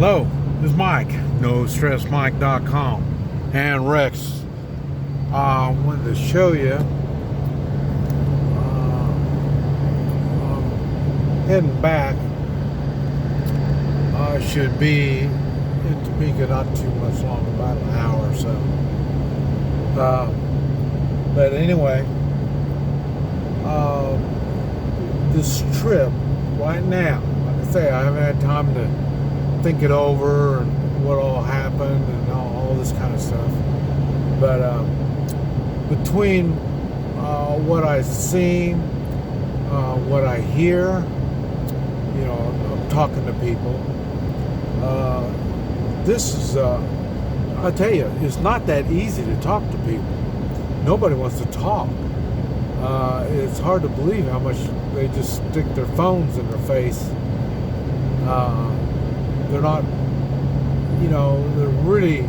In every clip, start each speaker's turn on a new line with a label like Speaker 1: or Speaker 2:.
Speaker 1: Hello, this is Mike, NoStressMike.com, and Rex. I wanted to show you. Heading back. I should be in Topeka not too much long, about an hour or so. But anyway, this trip right now, like I say, I haven't had time to think it over and what all happened and all this kind of stuff. But between what I've seen, what I hear, I'm talking to people. This is, I tell you, it's not that easy to talk to people. Nobody wants to talk. It's hard to believe how much they just stick their phones in their face. They're not, they're really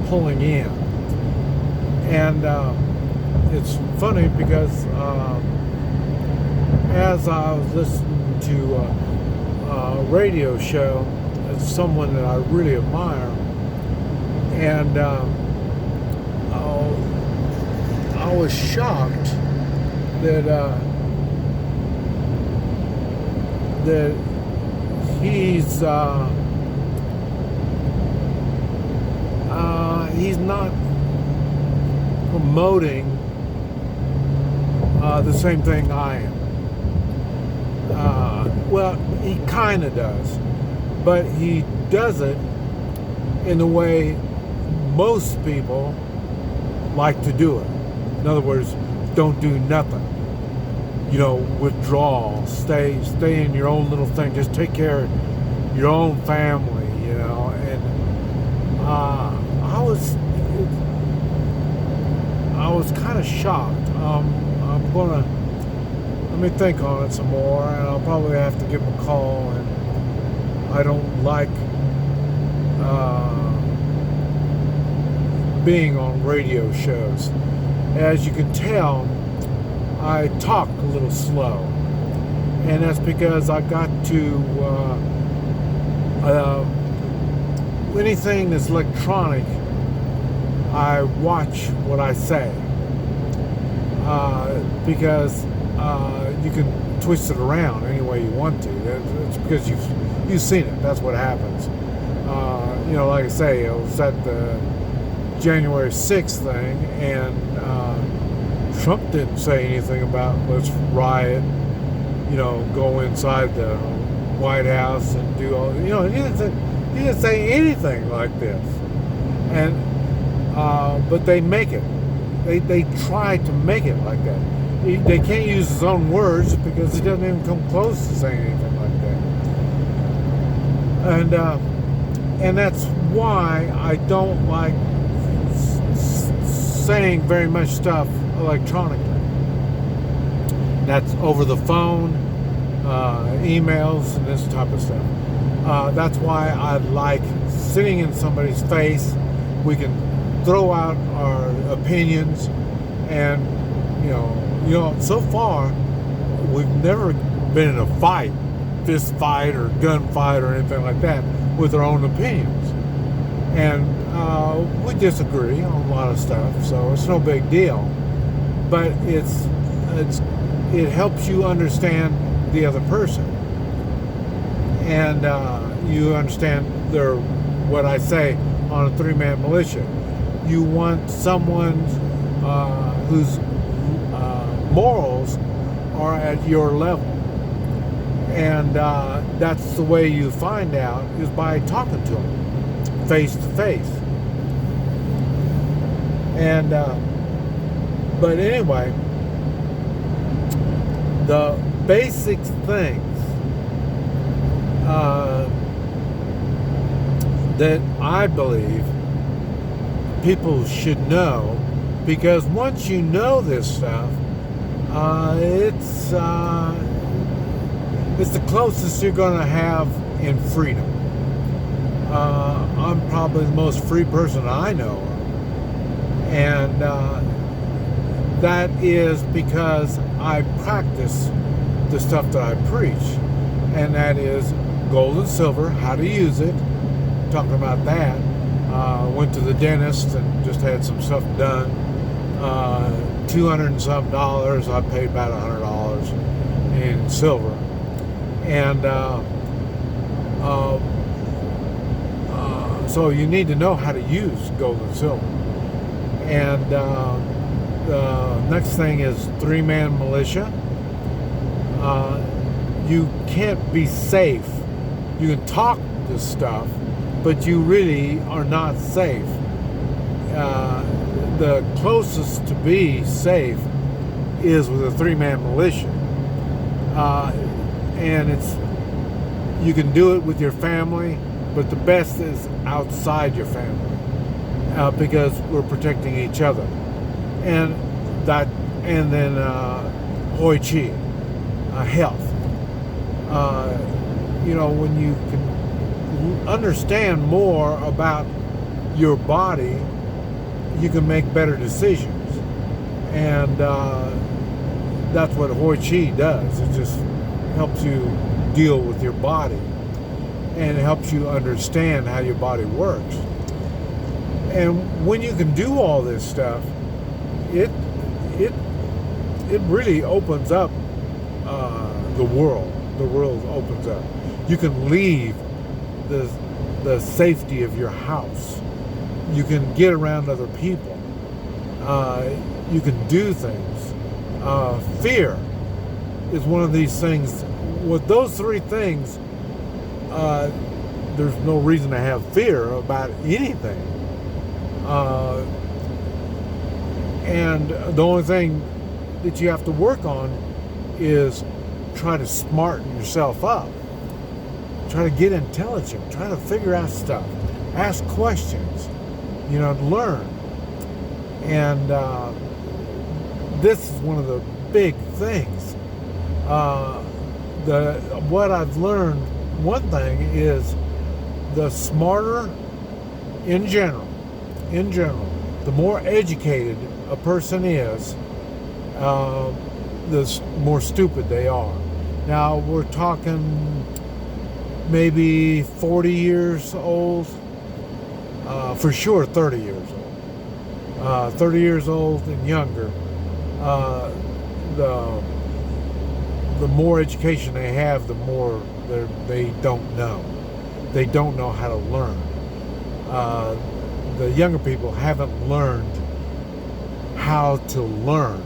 Speaker 1: pulling in. And it's funny because as I was listening to a radio show, it's someone that I really admire, and I was shocked that he's not promoting the same thing I am. Well, he kind of does, but he does it in the way most people like to do it. In other words, don't do nothing. Withdraw, stay in your own little thing. Just take care of your own family, And I was kind of shocked. I'm gonna let me think on it some more, and I'll probably have to give him a call. And I don't like being on radio shows. As you can tell, I talk a little slow, and that's because I got to anything that's electronic, I watch what I say, because you can twist it around any way you want to. It's because you've seen it. That's what happens. Like I say, I was at the January 6th thing, and Trump didn't say anything about let's riot, go inside the White House and do all, he didn't say anything like this. And but they make it. They try to make it like that. They can't use his own words because he doesn't even come close to saying anything like that. And that's why I don't like saying very much stuff electronically. That's over the phone, emails, and this type of stuff. That's why I like sitting in somebody's face. We can throw out our opinions, and so far we've never been in a fight, fist fight or gun fight or anything like that, with our own opinions. And we disagree on a lot of stuff, so it's no big deal. But it helps you understand the other person, and you understand what I say on a three-man militia. You want someone whose morals are at your level, and that's the way you find out, is by talking to them face to face. And but anyway, the basic things that I believe people should know, because once you know this stuff, it's the closest you're going to have in freedom. I'm probably the most free person I know of. And that is because I practice the stuff that I preach, and that is gold and silver, how to use it, talking about that. Went to the dentist and just had some stuff done. $200 and some dollars. I paid about $100 in silver. And so you need to know how to use gold and silver. And the next thing is three-man militia. You can't be safe. You can talk this stuff, but you really are not safe. The closest to be safe is with a three-man militia. And you can do it with your family, but the best is outside your family, because we're protecting each other. And then Hoi Chi, health. When you can understand more about your body, you can make better decisions. And that's what Hoi Chi does. It just helps you deal with your body, and it helps you understand how your body works. And when you can do all this stuff, it really opens up the world. The world opens up. You can leave the safety of your house. You can get around other people. You can do things. Fear is one of these things. With those three things, there's no reason to have fear about anything. And the only thing that you have to work on is try to smarten yourself up. Try to get intelligent. Try to figure out stuff. Ask questions. Learn. And this is one of the big things. What I've learned, one thing is, the smarter in general, the more educated a person is, the more stupid they are. Now, we're talking maybe 40 years old, for sure 30 years old. 30 years old and younger, the more education they have, the more they don't know. They don't know how to learn. The younger people haven't learned how to learn.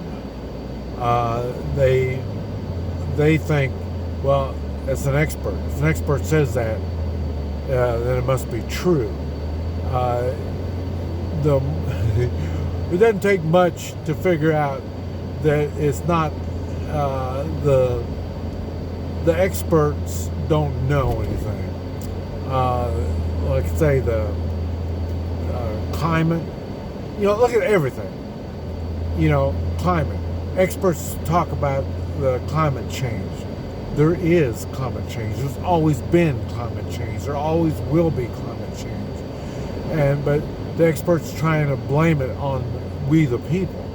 Speaker 1: They think, well, it's an expert. If an expert says that, then it must be true. It doesn't take much to figure out that it's not. The experts don't know anything. Like say the climate. Look at everything. Climate. Experts talk about the climate change. There is climate change. There's always been climate change. There always will be climate change. But the experts trying to blame it on we the people,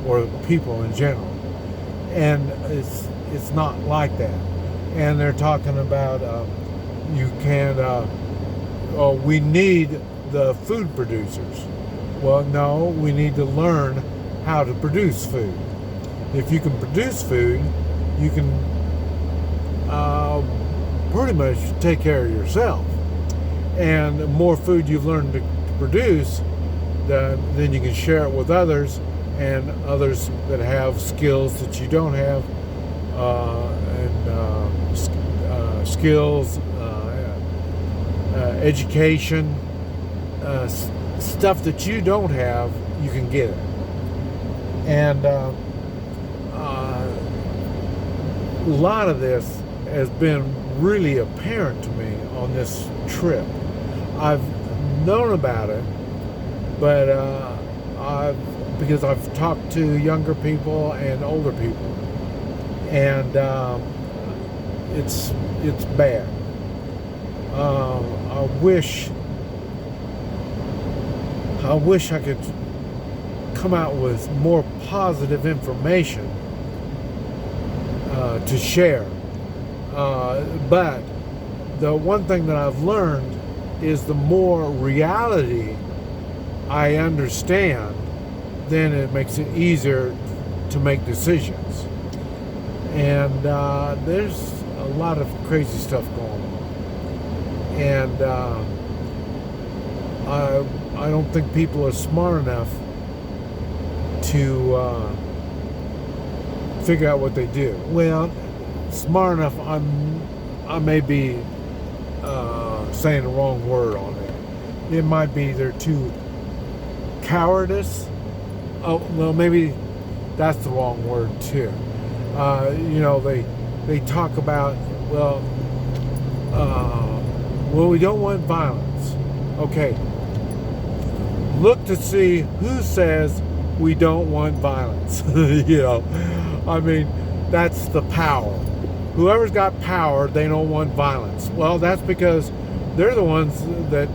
Speaker 1: or people in general. And it's not like that. And they're talking about we need the food producers. Well, no, we need to learn how to produce food. If you can produce food, you can pretty much take care of yourself. And the more food you've learned to produce, then you can share it with others, and others that have skills that you don't have, skills, education, stuff that you don't have, you can get it. And a lot of this has been really apparent to me on this trip. I've known about it, but because I've talked to younger people and older people, and it's bad. I wish I could come out with more positive information to share, but the one thing that I've learned is the more reality I understand, then it makes it easier to make decisions. And there's a lot of crazy stuff going on. And I don't think people are smart enough to figure out what they do. Well, smart enough, I may be saying the wrong word on that. It might be they're too cowardice. Oh, well, maybe that's the wrong word too. They talk about, well, we don't want violence. Okay, look to see who says we don't want violence. I mean, that's the power. Whoever's got power, they don't want violence. Well, that's because they're the ones that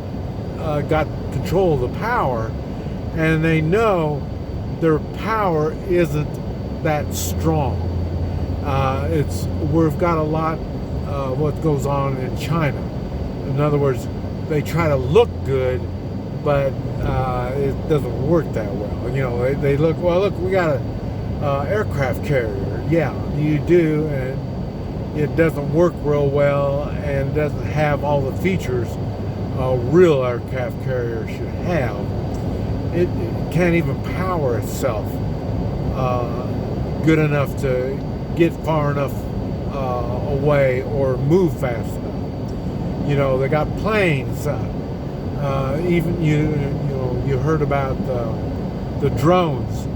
Speaker 1: got control of the power, and they know their power isn't that strong. We've got a lot what goes on in China. In other words, they try to look good, but it doesn't work that well. They look, well, look, we got a aircraft carrier. Yeah, you do, and it doesn't work real well, and doesn't have all the features a real aircraft carrier should have. It can't even power itself good enough to get far enough away or move fast enough. They got planes. Even you heard about the drones.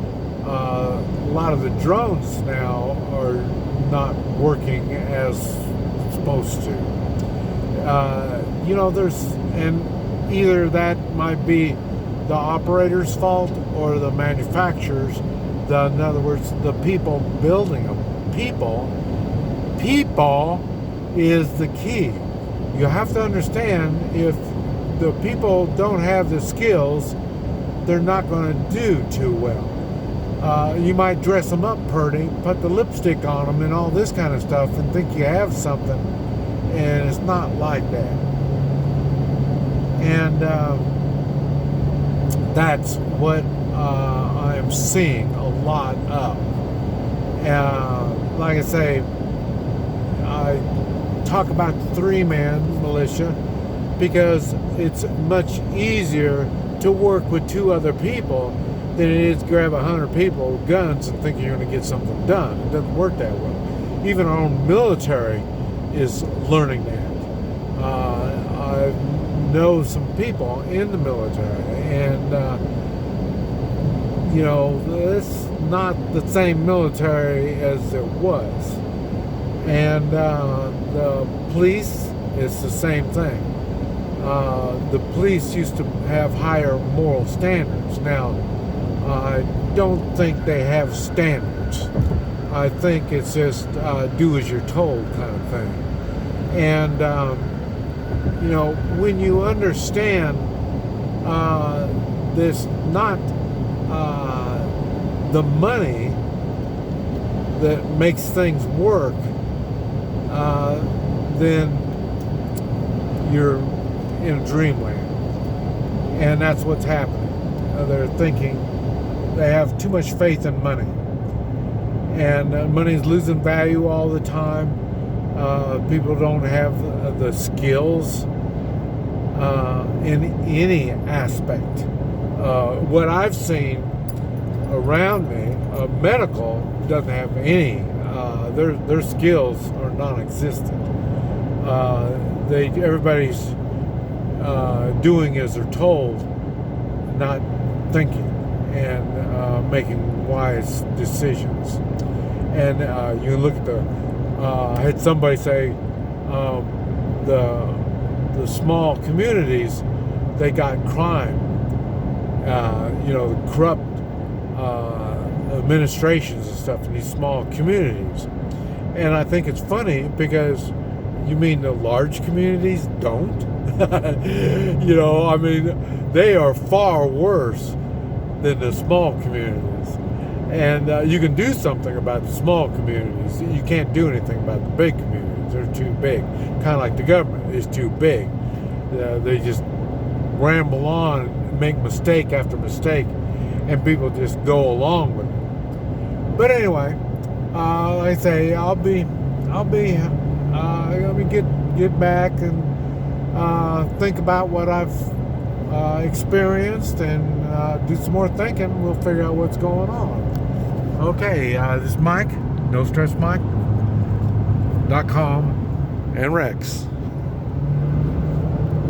Speaker 1: A lot of the drones now are not working as supposed to. And either that might be the operator's fault or the manufacturer's. In other words, the people building them. People is the key. You have to understand, if the people don't have the skills, they're not going to do too well. You might dress them up pretty, put the lipstick on them and all this kind of stuff, and think you have something, and it's not like that. And that's what I am seeing a lot of. Like I say, I talk about the three-man militia because it's much easier to work with two other people than it is to grab 100 people with guns and think you're going to get something done. It doesn't work that well. Even our own military is learning that. I know some people in the military, and it's not the same military as it was. And the police, it's the same thing. The police used to have higher moral standards. Now, I don't think they have standards. I think it's just do as you're told kind of thing. And, when you understand this, not the money that makes things work, then you're in a dreamland. And that's what's happening. They're thinking they have too much faith in money. And money's losing value all the time. People don't have the skills in any aspect. What I've seen around me, medical doesn't have any. Their skills are non-existent. Everybody's doing as they're told, not thinking and making wise decisions. And you look at I had somebody say the small communities, they got crime. The corrupt administrations and stuff in these small communities. And I think it's funny because you mean the large communities don't? They are far worse than the small communities. And you can do something about the small communities. You can't do anything about the big communities. They're too big. Kind of like the government is too big. They just ramble on, make mistake after mistake, and people just go along with it. But anyway, like I say, I'll be let me get back and think about what I've experienced and do some more thinking. We'll figure out what's going on. Okay, this is Mike, NoStressMike.com and Rex.